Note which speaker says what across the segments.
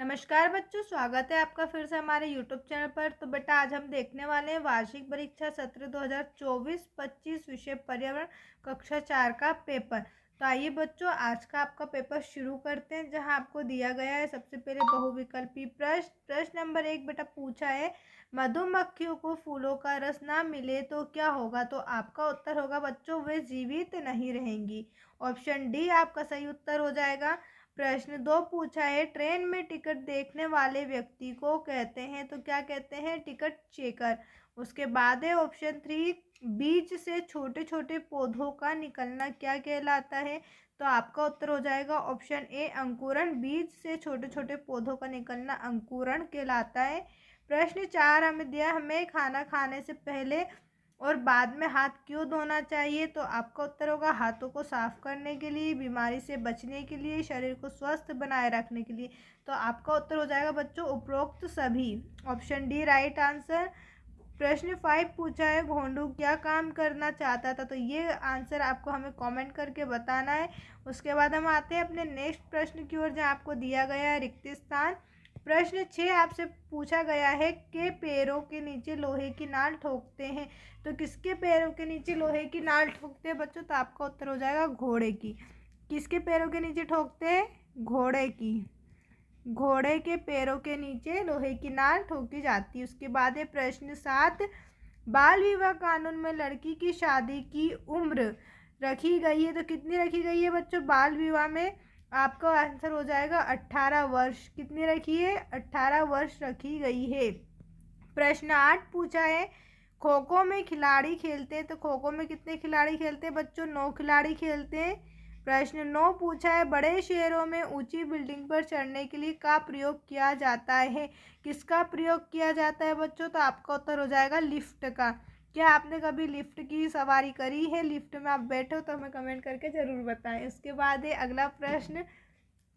Speaker 1: नमस्कार बच्चों, स्वागत है आपका फिर से हमारे यूट्यूब चैनल पर। तो बेटा आज हम देखने वाले हैं वार्षिक परीक्षा सत्र 2024-25 विषय पर्यावरण कक्षा 4 का पेपर। तो आइए बच्चों आज का आपका पेपर शुरू करते हैं, जहां आपको दिया गया है सबसे पहले बहुविकल्पी प्रश्न नंबर 1 बेटा पूछा है, मधुमक्खियों को फूलों का रस ना मिले तो क्या होगा। तो आपका उत्तर होगा बच्चों, वे जीवित नहीं रहेंगी। ऑप्शन डी आपका सही उत्तर हो जाएगा। प्रश्न 2 पूछा है, ट्रेन में टिकट देखने वाले व्यक्ति को कहते हैं, तो क्या कहते हैं, टिकट चेकर। उसके बाद है ऑप्शन 3, बीज से छोटे छोटे पौधों का निकलना क्या कहलाता है। तो आपका उत्तर हो जाएगा ऑप्शन ए अंकुरण। बीज से छोटे छोटे पौधों का निकलना अंकुरण कहलाता है। प्रश्न 4 हमें दिया, हमें खाना खाने से पहले और बाद में हाथ क्यों धोना चाहिए। तो आपका उत्तर होगा हाथों को साफ करने के लिए, बीमारी से बचने के लिए, शरीर को स्वस्थ बनाए रखने के लिए। तो आपका उत्तर हो जाएगा बच्चों उपरोक्त सभी। Option D right answer. प्रश्न 5 पूछा है, घोंडू क्या काम करना चाहता था। तो ये आंसर आपको हमें कमेंट करके बताना है। उसके बाद हम आते हैं अपने नेक्स्ट प्रश्न की ओर, जहाँ आपको दिया गया है रिक्त स्थान। प्रश्न 6 आपसे पूछा गया है कि पैरों के नीचे लोहे की नाल ठोकते हैं। तो किसके पैरों के नीचे लोहे की नाल ठोकते हैं बच्चों। तो आपका उत्तर हो जाएगा घोड़े की। किसके पैरों के नीचे ठोकते हैं, घोड़े की। घोड़े के पैरों के नीचे लोहे की नाल ठोकी जाती है। उसके बाद है प्रश्न 7, बाल विवाह कानून में लड़की की शादी की उम्र रखी गई है। तो कितनी रखी गई है बच्चों बाल विवाह में। आपका आंसर हो जाएगा 18 वर्ष। कितनी रखी है, 18 वर्ष रखी गई है। प्रश्न 8 पूछा है, खो खो में खिलाड़ी खेलते हैं। तो खो खो में कितने खिलाड़ी खेलते हैं बच्चों, 9 खिलाड़ी खेलते हैं। प्रश्न 9 पूछा है, बड़े शहरों में ऊंची बिल्डिंग पर चढ़ने के लिए का प्रयोग किया जाता है। किसका प्रयोग किया जाता है बच्चों। तो आपका उत्तर हो जाएगा लिफ्ट का। क्या आपने कभी लिफ्ट की सवारी करी है, लिफ्ट में आप बैठे हो, तो हमें कमेंट करके ज़रूर बताएं। उसके बाद है अगला प्रश्न।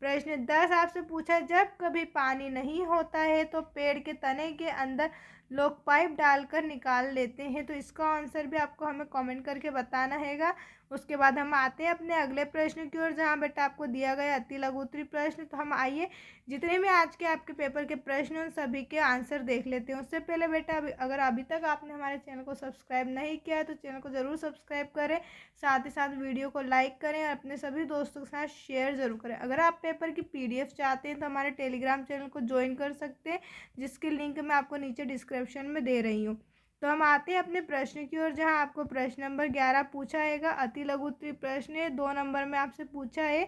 Speaker 1: प्रश्न 10 आपसे पूछा, जब कभी पानी नहीं होता है तो पेड़ के तने के अंदर लोग पाइप डालकर निकाल लेते हैं। तो इसका आंसर भी आपको हमें कमेंट करके बताना हैगा। उसके बाद हम आते हैं अपने अगले प्रश्न की ओर, जहाँ बेटा आपको दिया गया अति लघु उत्तरीय प्रश्न। तो हम आइए जितने भी आज के आपके पेपर के प्रश्न उन सभी के आंसर देख लेते हैं। उससे पहले बेटा अगर अभी तक आपने हमारे चैनल को सब्सक्राइब नहीं किया है तो चैनल को ज़रूर सब्सक्राइब करें, साथ ही साथ वीडियो को लाइक करें और अपने सभी दोस्तों के साथ शेयर ज़रूर करें। अगर आप पेपर की PDF चाहते हैं तो हमारे टेलीग्राम चैनल को ज्वाइन कर सकते हैं, जिसकी लिंक मैं आपको नीचे डिस्क्रिप्शन में दे रही हूँ। तो हम आते हैं अपने प्रश्न की ओर, जहाँ आपको प्रश्न नंबर 11 पूछा है अति लघु उत्तरीय प्रश्न है। 2 नंबर में आपसे पूछा है,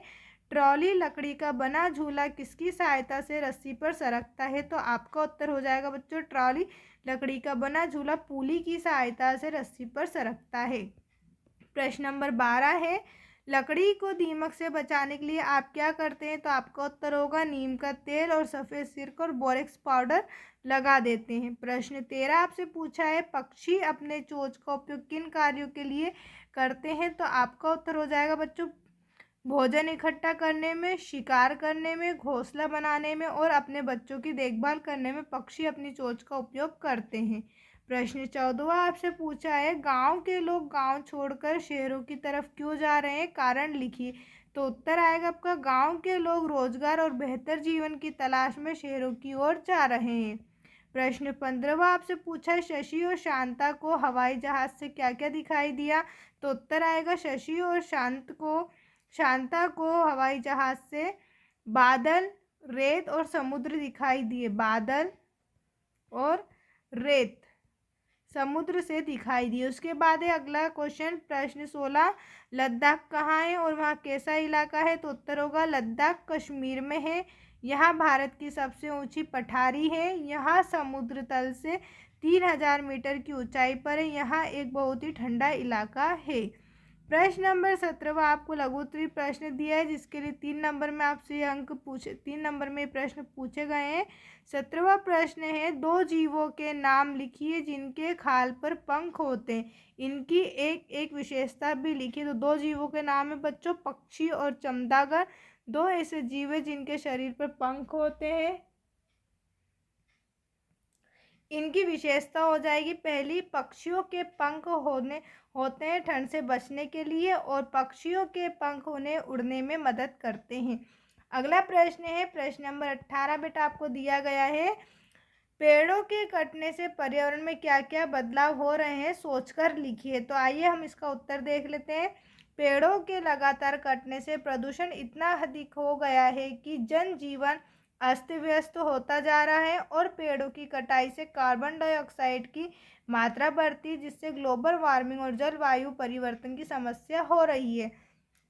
Speaker 1: ट्रॉली लकड़ी का बना झूला किसकी सहायता से रस्सी पर सरकता है। तो आपका उत्तर हो जाएगा बच्चों, ट्रॉली लकड़ी का बना झूला पुली की सहायता से रस्सी पर सरकता है। प्रश्न नंबर 12 है, लकड़ी को दीमक से बचाने के लिए आप क्या करते हैं। तो आपका उत्तर होगा नीम का तेल और सफ़ेद सिरका और बोरेक्स पाउडर लगा देते हैं। प्रश्न 13 आपसे पूछा है, पक्षी अपने चोंच का उपयोग किन कार्यों के लिए करते हैं। तो आपका उत्तर हो जाएगा बच्चों, भोजन इकट्ठा करने में, शिकार करने में, घोंसला बनाने में और अपने बच्चों की देखभाल करने में पक्षी अपनी चोंच का उपयोग करते हैं। प्रश्न 14 आपसे पूछा है, गांव के लोग गांव छोड़कर शहरों की तरफ क्यों जा रहे हैं, कारण लिखिए। तो उत्तर आएगा आपका, गांव के लोग रोजगार और बेहतर जीवन की तलाश में शहरों की ओर जा रहे हैं। प्रश्न 15 आपसे पूछा है, शशि और शांता को हवाई जहाज से क्या क्या दिखाई दिया। तो उत्तर आएगा, शशि और शांता को हवाई जहाज से बादल, रेत और समुद्र दिखाई दिए। बादल और रेत समुद्र से दिखाई दिए। उसके बाद है अगला क्वेश्चन, प्रश्न 16, लद्दाख कहाँ है और वहाँ कैसा इलाका है। तो उत्तर होगा लद्दाख कश्मीर में है। यहाँ भारत की सबसे ऊंची पठारी है। यहाँ समुद्र तल से 3000 मीटर की ऊंचाई पर है। यहाँ एक बहुत ही ठंडा इलाका है। प्रश्न नंबर 17 आपको लघु उत्तरीय प्रश्न दिया है, जिसके लिए 3 नंबर में आपसे अंक पूछे, 3 नंबर में प्रश्न पूछे गए हैं। 17वां प्रश्न है, 2 जीवों के नाम लिखिए जिनके खाल पर पंख होते हैं, इनकी एक एक विशेषता भी लिखिए। तो 2 जीवों के नाम है बच्चों, पक्षी और चमगादड़। 2 ऐसे जीव है जिनके शरीर पर पंख होते हैं। इनकी विशेषता हो जाएगी, पहली, पक्षियों के पंख होते हैं ठंड से बचने के लिए, और पक्षियों के पंख उन्हें उड़ने में मदद करते हैं। अगला प्रश्न है प्रश्न नंबर 18 बेटा आपको दिया गया है, पेड़ों के कटने से पर्यावरण में क्या क्या बदलाव हो रहे हैं सोचकर लिखिए। तो आइए हम इसका उत्तर देख लेते हैं। पेड़ों के लगातार कटने से प्रदूषण इतना अधिक हो गया है कि जनजीवन अस्त व्यस्त होता जा रहा है और पेड़ों की कटाई से कार्बन डाइऑक्साइड की मात्रा बढ़ती, जिससे ग्लोबल वार्मिंग और जलवायु परिवर्तन की समस्या हो रही है।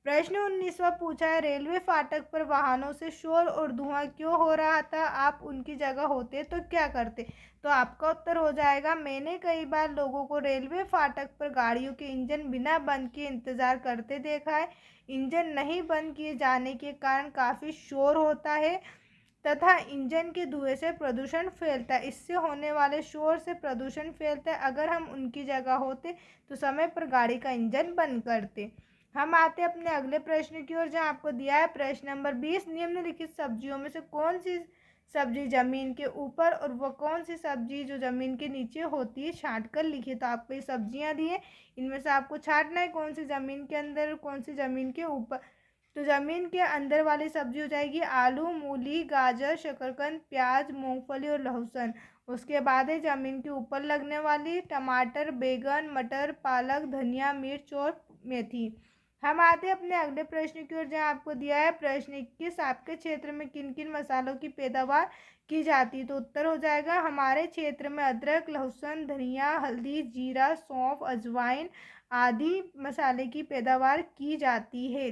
Speaker 1: प्रश्न 19वां पूछा है, रेलवे फाटक पर वाहनों से शोर और धुआं क्यों हो रहा था, आप उनकी जगह होते तो क्या करते। तो आपका उत्तर हो जाएगा, मैंने कई बार लोगों को रेलवे फाटक पर गाड़ियों के इंजन बिना बंद किए इंतजार करते देखा है। इंजन नहीं बंद किए जाने के कारण काफ़ी शोर होता है तथा इंजन के धुएं से प्रदूषण फैलता है। इससे होने वाले शोर से प्रदूषण फैलता है। अगर हम उनकी जगह होते तो समय पर गाड़ी का इंजन बंद करते। हम आते हैं अपने अगले प्रश्न की ओर, जहां आपको दिया है प्रश्न नंबर 20, निम्नलिखित सब्जियों में से कौन सी सब्जी जमीन के ऊपर और वह कौन सी सब्जी जो जमीन के नीचे होती है, छांट कर लिखिए। तो आपको ये सब्जियां दी है, इनमें से आपको छांटना है कौन सी जमीन के अंदर और कौन सी जमीन के ऊपर। तो जमीन के अंदर वाली सब्जी हो जाएगी आलू, मूली, गाजर, शकरकंद, प्याज, मूंगफली और लहसुन। उसके बाद है जमीन के ऊपर लगने वाली टमाटर, बैगन, मटर, पालक, धनिया, मिर्च और मेथी। हम आते हैं अपने अगले प्रश्न की ओर, जहाँ आपको दिया है प्रश्न 21, आपके क्षेत्र में किन किन मसालों की पैदावार की जाती है। तो उत्तर हो जाएगा, हमारे क्षेत्र में अदरक, लहसुन, धनिया, हल्दी, जीरा, सौंफ, अजवाइन आदि मसाले की पैदावार की जाती है।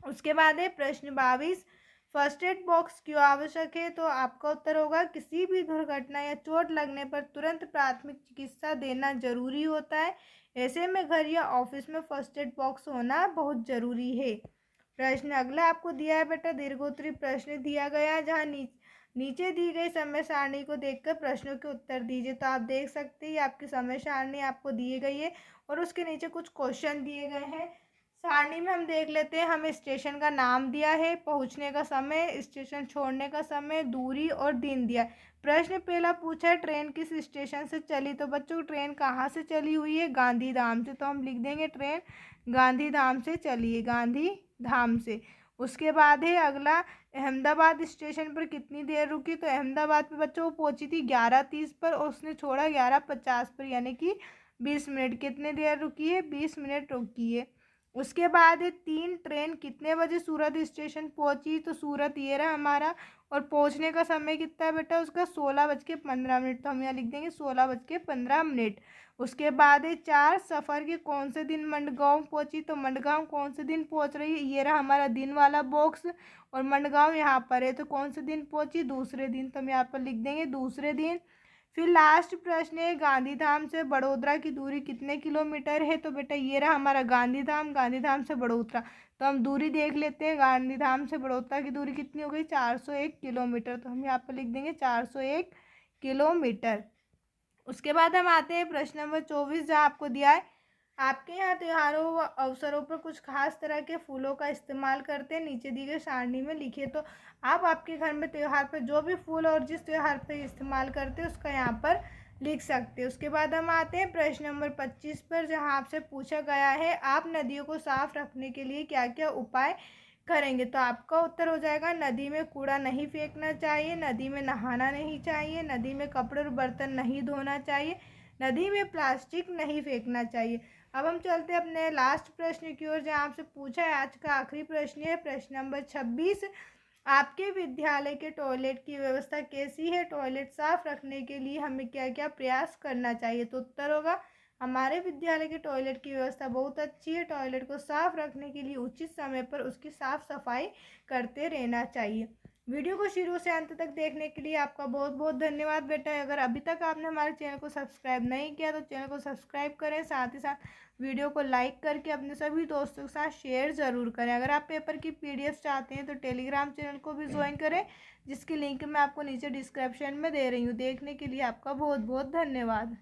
Speaker 1: उसके बाद है प्रश्न 22, फर्स्ट एड बॉक्स क्यों आवश्यक है। तो आपका उत्तर होगा, किसी भी दुर्घटना या चोट लगने पर तुरंत प्राथमिक चिकित्सा देना जरूरी होता है। ऐसे में घर या ऑफिस में फर्स्ट एड बॉक्स होना बहुत जरूरी है। प्रश्न अगला आपको दिया है बेटा, दीर्घोत्तरी प्रश्न दिया गया है, जहाँ नीचे दी गई समय सारणी को देखकर प्रश्नों के उत्तर दीजिए। तो आप देख सकते हैं आपकी समय सारणी आपको दी गई है और उसके नीचे कुछ क्वेश्चन दिए गए हैं। सारणी में हम देख लेते हैं, हमें स्टेशन का नाम दिया है, पहुंचने का समय, स्टेशन छोड़ने का समय, दूरी और दिन दिया है। प्रश्न पहला पूछा है, ट्रेन किस स्टेशन से चली। तो बच्चों ट्रेन कहाँ से चली हुई है, गांधीधाम से। तो हम लिख देंगे ट्रेन गांधीधाम से चली है, गांधीधाम से। उसके बाद है अगला, अहमदाबाद स्टेशन पर कितनी देर रुकी। तो अहमदाबाद पे बच्चों वो पहुंची थी 11:30 पर और उसने छोड़ा 11:50 पर, यानी कि 20 मिनट। कितने देर रुकी है, 20 मिनट रुकी है। उसके बाद है 3, ट्रेन कितने बजे सूरत स्टेशन पहुंची। तो सूरत ये रहा हमारा, और पहुंचने का समय कितना है बेटा उसका, 16:15। तो हम यहाँ लिख देंगे 16:15। उसके बाद है 4, सफ़र के कौन से दिन मंडगांव पहुंची। तो मंडगांव कौन से दिन पहुंच रही है, ये रहा हमारा दिन वाला बॉक्स, और मंडगांव यहाँ पर है। तो कौन से दिन पहुंची, दूसरे दिन। तो हम यहाँ पर लिख देंगे दूसरे दिन। फिर लास्ट प्रश्न है, गांधीधाम से बड़ोदरा की दूरी कितने किलोमीटर है। तो बेटा ये रहा हमारा गांधीधाम, गांधीधाम से बड़ोदरा। तो हम दूरी देख लेते हैं, गांधीधाम से बड़ोदरा की दूरी कितनी हो गई, 401 किलोमीटर। तो हम यहाँ पर लिख देंगे 401 किलोमीटर। उसके बाद हम आते हैं प्रश्न नंबर 24, जहाँ आपको दिया है, आपके यहाँ त्योहारों व अवसरों पर कुछ खास तरह के फूलों का इस्तेमाल करते हैं, नीचे दी गई सारणी में लिखिए। तो आप आपके घर में त्योहार पर जो भी फूल और जिस त्योहार पर इस्तेमाल करते हैं उसका यहाँ पर लिख सकते हैं। उसके बाद हम आते हैं प्रश्न नंबर 25 पर, जहाँ आपसे पूछा गया है, आप नदियों को साफ रखने के लिए क्या क्या उपाय करेंगे। तो आपका उत्तर हो जाएगा, नदी में कूड़ा नहीं फेंकना चाहिए, नदी में नहाना नहीं चाहिए, नदी में कपड़े और बर्तन नहीं धोना चाहिए, नदी में प्लास्टिक नहीं फेंकना चाहिए। अब हम चलते हैं अपने लास्ट प्रश्न की ओर, जहाँ आपसे पूछा है आज का आखिरी प्रश्न है प्रश्न नंबर 26, आपके विद्यालय के टॉयलेट की व्यवस्था कैसी है, टॉयलेट साफ रखने के लिए हमें क्या क्या प्रयास करना चाहिए। तो उत्तर होगा, हमारे विद्यालय के टॉयलेट की व्यवस्था बहुत अच्छी है, टॉयलेट को साफ रखने के लिए उचित समय पर उसकी साफ सफाई करते रहना चाहिए। वीडियो को शुरू से अंत तक देखने के लिए आपका बहुत बहुत धन्यवाद बेटा। अगर अभी तक आपने हमारे चैनल को सब्सक्राइब नहीं किया तो चैनल को सब्सक्राइब करें, साथ ही साथ वीडियो को लाइक करके अपने सभी दोस्तों के साथ शेयर ज़रूर करें। अगर आप पेपर की PDF चाहते हैं तो टेलीग्राम चैनल को भी ज्वाइन करें, जिसकी लिंक मैं आपको नीचे डिस्क्रिप्शन में दे रही हूँ। देखने के लिए आपका बहुत बहुत धन्यवाद।